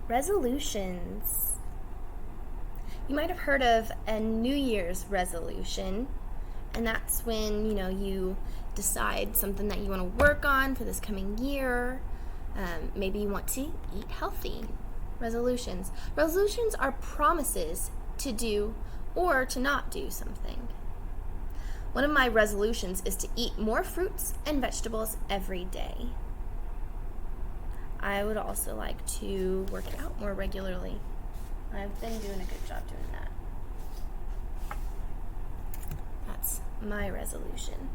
Resolutions. You might have heard of a New Year's resolution, and that's when, you decide something that you want to work on for this coming year. Maybe you want to eat healthy. Resolutions. Resolutions are promises to do or to not do something. One of my resolutions is to eat more fruits and vegetables every day. I would also like to work out more regularly. I've been doing a good job doing that. That's my resolution.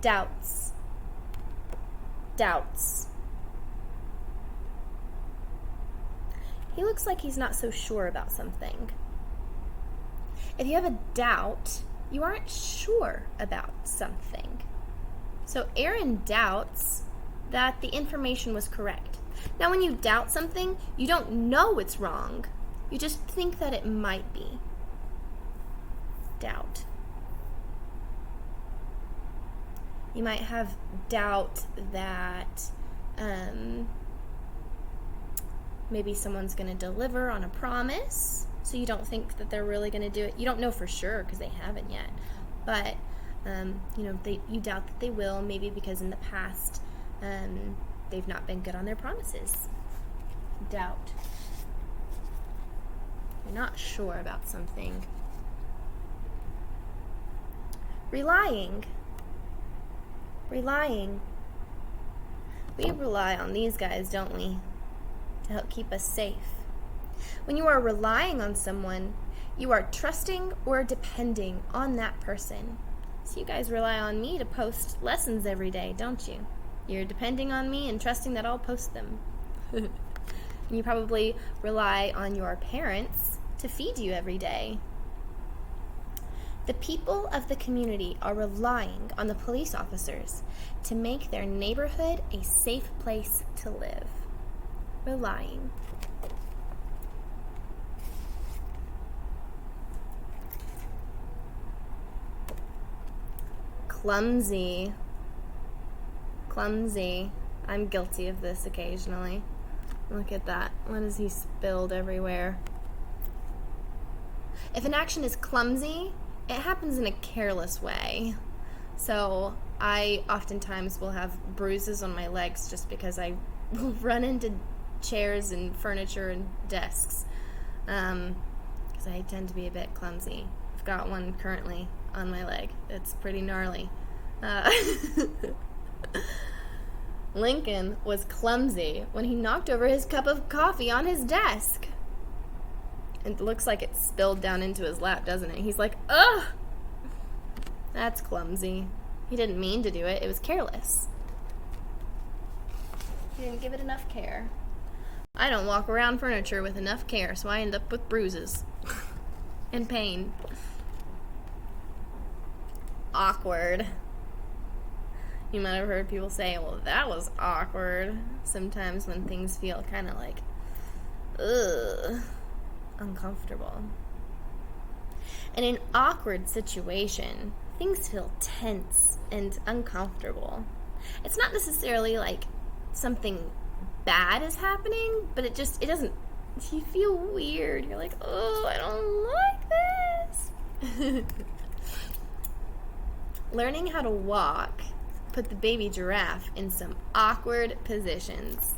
Doubts. He looks like he's not so sure about something. If you have a doubt, you aren't sure about something. So Aaron doubts that the information was correct. Now, when you doubt something, you don't know it's wrong. You just think that it might be. Doubt. You might have doubt that maybe someone's going to deliver on a promise, so you don't think that they're really going to do it. You don't know for sure because they haven't yet, but you doubt that they will, maybe because in the past they've not been good on their promises. Doubt. You're not sure about something. Relying. We rely on these guys, don't we, to help keep us safe. When you are relying on someone, you are trusting or depending on that person. So you guys rely on me to post lessons every day, don't you? You're depending on me and trusting that I'll post them. And you probably rely on your parents to feed you every day. The people of the community are relying on the police officers to make their neighborhood a safe place to live. Relying. Clumsy. I'm guilty of this occasionally. Look at that. What has he spilled everywhere? If an action is clumsy, it happens in a careless way. So I oftentimes will have bruises on my legs just because I will run into chairs and furniture and desks. Because I tend to be a bit clumsy. I've got one currently on my leg. It's pretty gnarly. Lincoln was clumsy when he knocked over his cup of coffee on his desk. It looks like it spilled down into his lap, doesn't it? He's like, ugh! That's clumsy. He didn't mean to do it. It was careless. He didn't give it enough care. I don't walk around furniture with enough care, so I end up with bruises and pain. Awkward. You might have heard people say, well, that was awkward. Sometimes when things feel kind of like, ugh, uncomfortable. In an awkward situation, things feel tense and uncomfortable. It's not necessarily like something bad is happening, but it doesn't, you feel weird. You're like, oh, I don't like this. Learning how to walk put the baby giraffe in some awkward positions.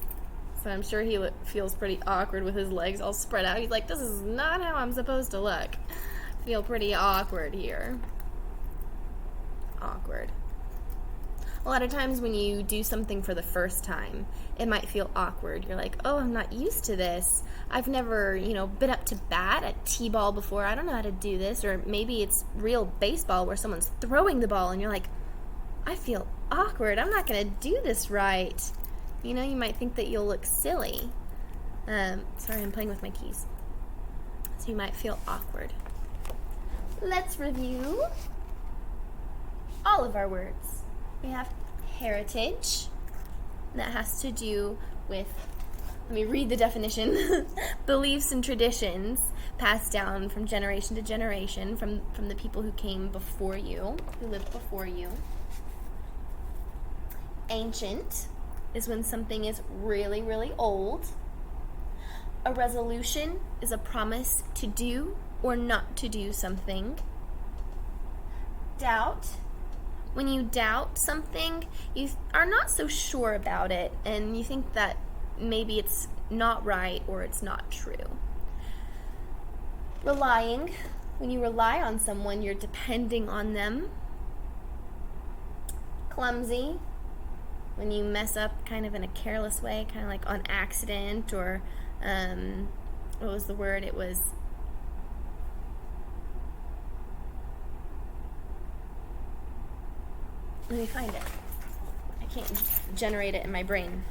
So I'm sure he feels pretty awkward with his legs all spread out. He's like, this is not how I'm supposed to look. I feel pretty awkward here. Awkward. A lot of times when you do something for the first time, it might feel awkward. You're like, oh, I'm not used to this. I've never, been up to bat at t-ball before. I don't know how to do this. Or maybe it's real baseball where someone's throwing the ball and you're like, I feel awkward. I'm not going to do this right. You might think that you'll look silly. Sorry, I'm playing with my keys. So you might feel awkward. Let's review all of our words. We have heritage. That has to do with, let me read the definition, beliefs and traditions passed down from generation to generation from the people who came before you, who lived before you. Ancient, is when something is really, really old. A resolution is a promise to do or not to do something. Doubt. When you doubt something, you are not so sure about it, and you think that maybe it's not right or it's not true. Relying. When you rely on someone, you're depending on them. Clumsy. When you mess up kind of in a careless way, kind of like on accident, or what was the word? It was let me find it. I can't generate it in my brain.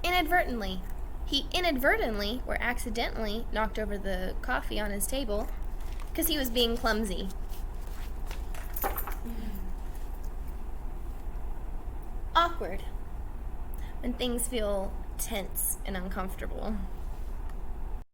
Inadvertently. He inadvertently or accidentally knocked over the coffee on his table because he was being clumsy. Awkward. When things feel tense and uncomfortable.